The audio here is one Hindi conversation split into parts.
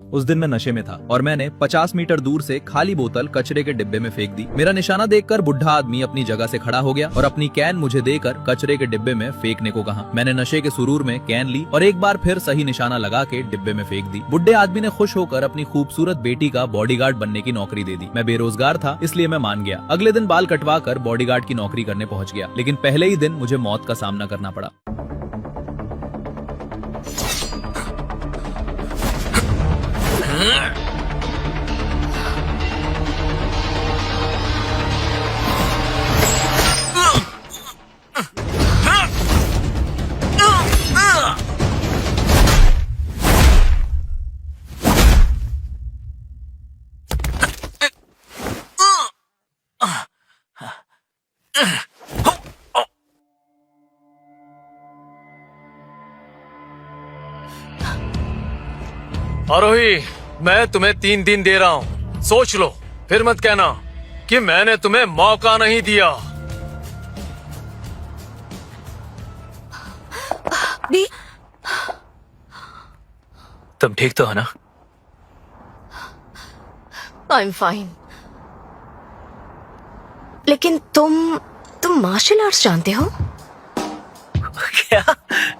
उस दिन मैं नशे में था और मैंने 50 मीटर दूर से खाली बोतल कचरे के डिब्बे में फेंक दी। मेरा निशाना देखकर बुढ़ा आदमी अपनी जगह से खड़ा हो गया और अपनी कैन मुझे देकर कचरे के डिब्बे में फेंकने को कहा। मैंने नशे के सुरूर में कैन ली और एक बार फिर सही निशाना लगा के डिब्बे में फेंक दी। बुढ़े आदमी ने खुश होकर अपनी खूबसूरत बेटी का बॉडीगार्ड बनने की नौकरी दे दी। मैं बेरोजगार था इसलिए मैं मान गया। अगले दिन बाल कटवा कर बॉडीगार्ड की नौकरी करने पहुंच गया, लेकिन पहले ही दिन मुझे मौत का सामना करना पड़ा। आरोही, मैं तुम्हें 3 दिन दे रहा हूँ, सोच लो, फिर मत कहना कि मैंने तुम्हें मौका नहीं दिया। दी, तुम ठीक तो हो ना? I am fine. लेकिन तुम मार्शल आर्ट्स जानते हो? क्या?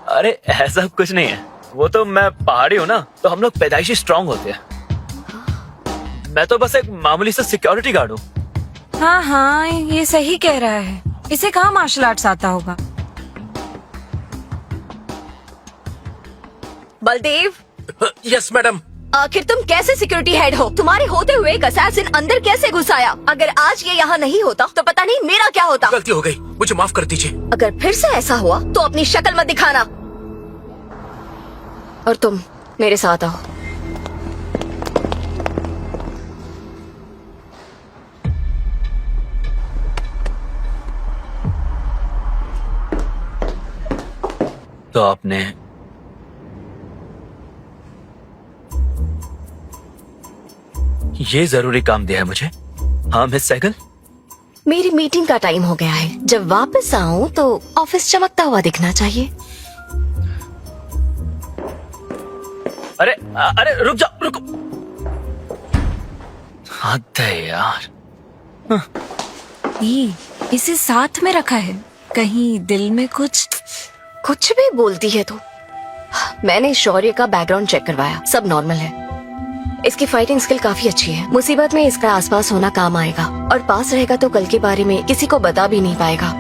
अरे ऐसा कुछ नहीं है, वो तो मैं पहाड़ी हूँ ना, तो हम लोग पैदाइशी स्ट्रांग होते हैं। मैं तो बस एक मामूली सा सिक्योरिटी गार्ड हूँ। हाँ हाँ, ये सही कह रहा है। इसे कहाँ मार्शल आर्ट्स आता होगा? बलदेव। Yes madam. आखिर तुम कैसे सिक्योरिटी हेड हो? तुम्हारे होते हुए एक असैसिन अंदर कैसे घुस आया? अगर आज ये यहाँ नहीं होता तो पता नहीं मेरा क्या होता। गलती हो गई, मुझे माफ कर दीजिए। अगर फिर से ऐसा हुआ तो अपनी शक्ल मत दिखाना और तुम मेरे साथ आओ। तो आपने ये जरूरी काम दिया है मुझे? हाँ मिस सहगल, मेरी मीटिंग का टाइम हो गया है। जब वापस आऊं तो ऑफिस चमकता हुआ दिखना चाहिए। अरे अरे रुक जाओ, रुको। हद है यार। ये इसे साथ में रखा है, कहीं दिल में कुछ भी बोलती है तू। मैंने शौर्य का बैकग्राउंड चेक करवाया, सब नॉर्मल है। इसकी फाइटिंग स्किल काफी अच्छी है। मुसीबत में इसका आसपास होना काम आएगा और पास रहेगा तो कल के बारे में किसी को बता भी नहीं पाएगा।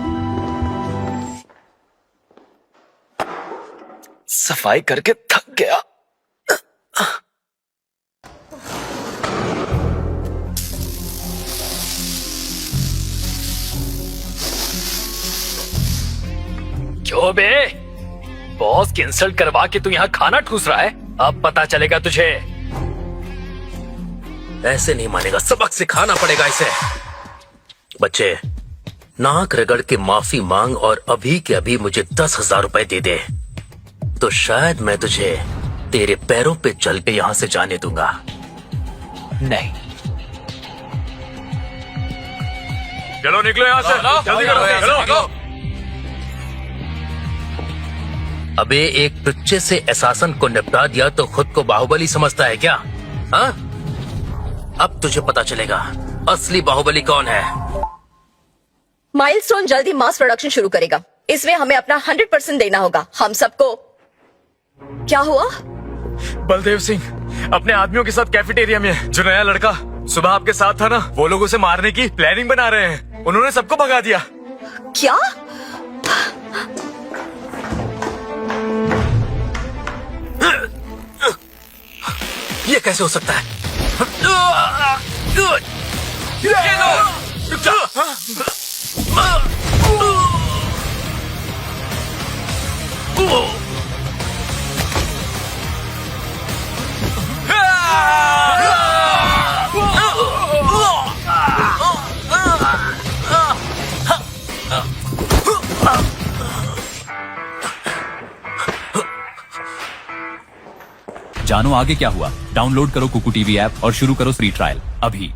सफाई करके थक गया। क्यों बे? बॉस की इंसल्ट करवा के तू यहाँ खाना ठूस रहा है? अब पता चलेगा तुझे। ऐसे नहीं मानेगा, सबक सिखाना पड़ेगा इसे। बच्चे, नाक रगड़ के माफी मांग और अभी के अभी मुझे 10,000 रुपए दे दे, तो शायद मैं तुझे तेरे पैरों पे चल के यहां से जाने दूंगा। नहीं। चलो निकलो यहाँ से, जल्दी करो, चलो। अबे एक टुच्चे से एहसासन को निपटा दिया तो खुद को बाहुबली समझता है क्या? हाँ? अब तुझे पता चलेगा असली बाहुबली कौन है। माइलस्टोन जल्दी मास प्रोडक्शन शुरू करेगा, इसमें हमें अपना 100% देना होगा। हम सबको। क्या हुआ? बलदेव सिंह अपने आदमियों के साथ कैफेटेरिया में है। जो नया लड़का सुबह आपके साथ था ना, वो लोग उसे मारने की प्लानिंग बना रहे हैं। उन्होंने सबको भगा दिया। क्या? ये कैसे हो सकता है? जानो आगे क्या हुआ? डाउनलोड करो कुकू टीवी ऐप और शुरू करो फ्री ट्रायल अभी।